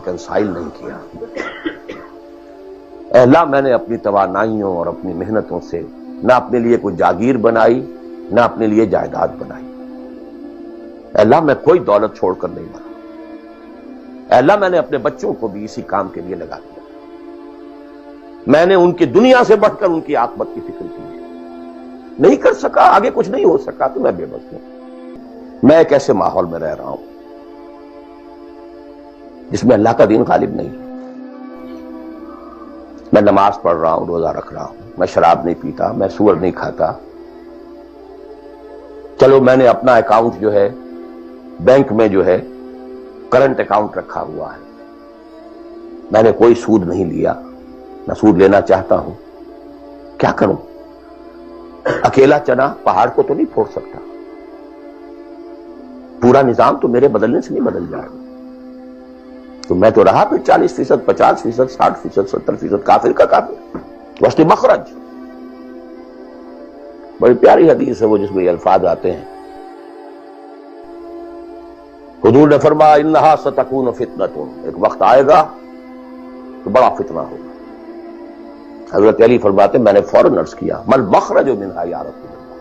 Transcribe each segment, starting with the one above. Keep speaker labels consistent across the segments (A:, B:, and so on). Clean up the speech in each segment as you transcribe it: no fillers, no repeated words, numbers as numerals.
A: Second سائل نہیں کیا۔ اے اللہ میں نے اپنی توانائیوں اور اپنی محنتوں سے نہ اپنے لیے کوئی جاگیر بنائی نہ اپنے لیے جائیداد بنائی۔ اے اللہ میں کوئی دولت چھوڑ کر نہیں مرا۔ اے اللہ میں نے اپنے بچوں کو بھی اسی کام کے لیے لگا دیا۔ میں نے ان کی دنیا سے بڑھ کر ان کی عاقبت کی فکر کی ہے۔ نہیں کر سکا، آگے کچھ نہیں ہو سکا تو میں بے بس ہوں۔ میں ایک ایسے ماحول میں رہ رہا ہوں جس میں اللہ کا دین غالب نہیں ہے۔ میں نماز پڑھ رہا ہوں، روزہ رکھ رہا ہوں، میں شراب نہیں پیتا، میں سور نہیں کھاتا۔ چلو میں نے اپنا اکاؤنٹ جو ہے بینک میں جو ہے کرنٹ اکاؤنٹ رکھا ہوا ہے، میں نے کوئی سود نہیں لیا، نہ سود لینا چاہتا ہوں۔ کیا کروں؟ اکیلا چنا پہاڑ کو تو نہیں پھوڑ سکتا، پورا نظام تو میرے بدلنے سے نہیں بدل جائے گا۔ تو میں تو رہا پھر 40%، 50%، 60%، 70% کافر کا کافر۔ وسط مخرج بڑی پیاری حدیث ہے وہ جس میں یہ الفاظ آتے ہیں، حضور نے فرمایا انہا ستکون فتنۃ، ایک وقت آئے گا تو بڑا فتنہ ہوگا۔ حضرت علی فرماتے میں نے فوراً عرض کیا مل مخرج منہا یا رسول اللہ،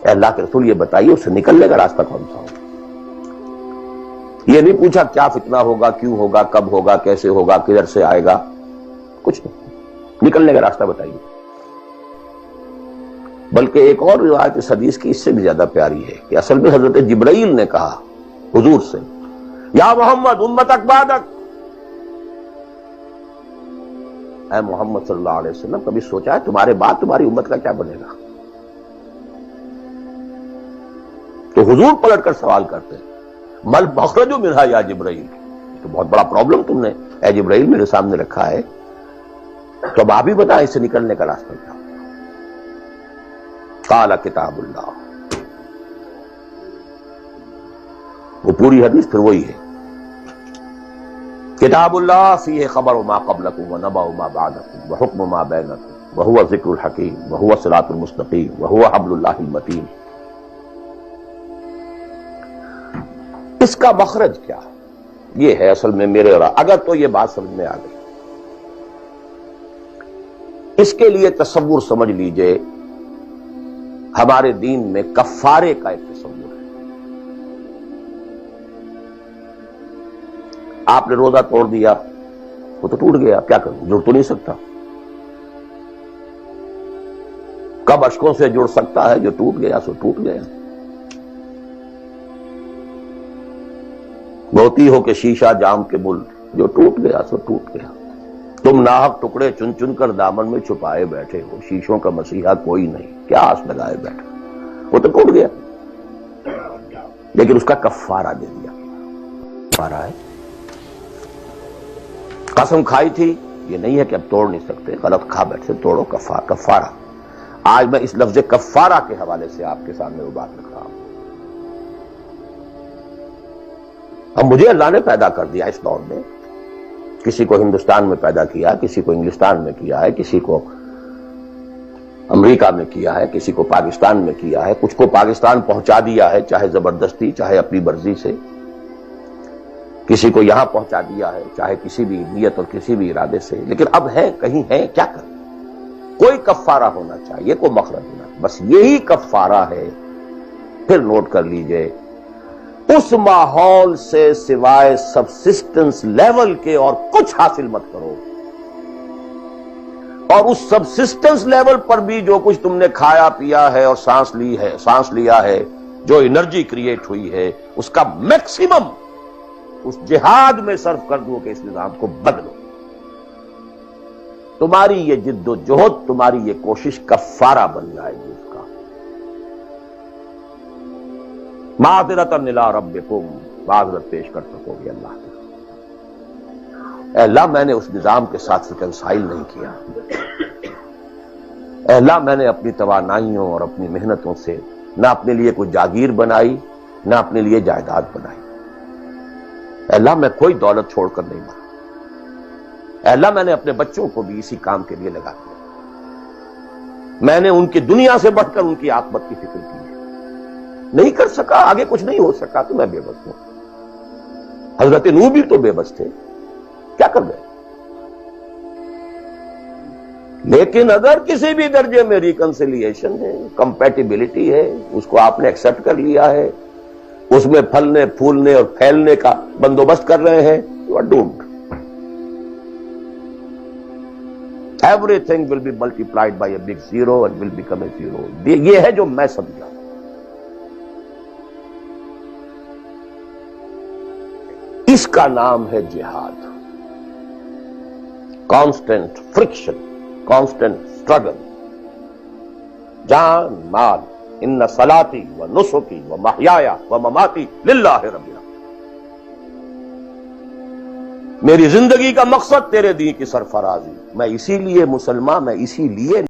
A: اے اللہ کے رسول یہ بتائیے اس سے نکلنے کا راستہ کون سا ہوگا؟ یہ نہیں پوچھا کیا فتنہ ہوگا، کیوں ہوگا، کب ہوگا، کیسے ہوگا، کدھر سے آئے گا، کچھ نہیں، نکلنے کا راستہ بتائیے۔ بلکہ ایک اور روایت اس حدیث کی اس سے بھی زیادہ پیاری ہے کہ اصل میں حضرت جبرائیل نے کہا حضور سے یا محمد امتک بعدک، اے محمد صلی اللہ علیہ وسلم کبھی سوچا ہے تمہارے بعد تمہاری امت کا کیا بنے گا؟ تو حضور پلٹ کر سوال کرتے ہیں مل مخرج منہا یا جبرائیل، تو بہت بڑا پرابلم تم نے اے جبرائیل میرے سامنے رکھا ہے، تو اب آپ ہی بتائیں اس سے نکلنے کا راستہ کیا؟ قال کتاب اللہ، وہ پوری حدیث پھر وہی ہے، کتاب اللہ فیہ خبر ما قبلکم ونبأ ما بعدکم وحکم ما بینکم وہو ذکر الحکیم وہو الصراط المستقیم وہو حبل اللہ المتین۔ اس کا مخرج کیا یہ ہے اصل میں میرے اور اگر تو یہ بات سمجھ میں آ گئی، اس کے لیے تصور سمجھ لیجئے ہمارے دین میں کفارے کا ایک تصور ہے۔ آپ نے روزہ توڑ دیا، وہ تو ٹوٹ گیا، کیا کروں، جڑ تو نہیں سکتا۔ کب اشکوں سے جڑ سکتا ہے، جو ٹوٹ گیا سو ٹوٹ گیا۔ موتی ہو کہ شیشہ جام کے بل، جو ٹوٹ گیا سو ٹوٹ گیا۔ تم ناحق ٹکڑے چن چن کر دامن میں چھپائے بیٹھے ہو، شیشوں کا مسیحا کوئی نہیں، کیا آس لگائے بیٹھے، وہ تو ٹوٹ گیا، لیکن اس کا کفارہ دے دیا۔ کفارہ ہے، قسم کھائی تھی، یہ نہیں ہے کہ اب توڑ نہیں سکتے، غلط کھا بیٹھے، توڑو، کفارہ۔ آج میں اس لفظ کفارہ کے حوالے سے آپ کے سامنے وہ بات رکھ رہا ہوں۔ اب مجھے اللہ نے پیدا کر دیا اس دور میں، کسی کو ہندوستان میں پیدا کیا، کسی کو انگلستان میں کیا ہے، کسی کو امریکہ میں کیا ہے، کسی کو پاکستان میں کیا ہے، کچھ کو پاکستان پہنچا دیا ہے، چاہے زبردستی چاہے اپنی مرضی سے، کسی کو یہاں پہنچا دیا ہے چاہے کسی بھی نیت اور کسی بھی ارادے سے، لیکن اب ہے کہیں ہے، کیا کریں؟ کوئی کفارہ ہونا چاہیے، کوئی مخرج ہونا چاہیے، بس یہی کفارہ ہے۔ پھر نوٹ کر لیجئے اس ماحول سے سوائے سبسسٹنس لیول کے اور کچھ حاصل مت کرو، اور اس سبسسٹنس لیول پر بھی جو کچھ تم نے کھایا پیا ہے اور سانس لیا ہے، جو انرجی کریٹ ہوئی ہے، اس کا میکسیمم اس جہاد میں صرف کر دو کہ اس نظام کو بدلو۔ تمہاری یہ جد و جہد، تمہاری یہ کوشش کفارہ بن جائے گی اس کا۔ معذرۃ الی ربکم، معذرت پیش کر سکو گے اللہ کے۔ اے اللہ میں نے اس نظام کے ساتھ ریکنسائل نہیں کیا، اے اللہ میں نے اپنی توانائیوں اور اپنی محنتوں سے نہ اپنے لیے کوئی جاگیر بنائی نہ اپنے لیے جائیداد بنائی۔ اے اللہ میں کوئی دولت چھوڑ کر نہیں مرا۔ اے اللہ میں نے اپنے بچوں کو بھی اسی کام کے لیے لگا دیا۔ میں نے ان کی دنیا سے بڑھ کر ان کی عاقبت کی فکر کی ہے۔ نہیں کر سکا، آگے کچھ نہیں ہو سکا تو میں بے بس ہوں۔ حضرت نوح بھی تو بے بس تھے، کیا کر گئے؟ لیکن اگر کسی بھی درجے میں ریکنسیلیشن ہے، کمپیٹیبلٹی ہے، اس کو آپ نے ایکسپٹ کر لیا ہے، اس میں پھلنے پھولنے اور پھیلنے کا بندوبست کر رہے ہیں، you are doomed. Everything will be multiplied by a big zero and will become a zero. یہ ہے جو میں سمجھا. اس کا نام ہے جہاد. کانسٹنٹ فرکشن، کانسٹنٹ اسٹرگل، جان مال. ان صلاتی و نسکی و محیای و مماتی للہ رب العالمین. میری زندگی کا مقصد تیرے دین کی سرفرازی. میں اسی لیے مسلمان، میں اسی لیے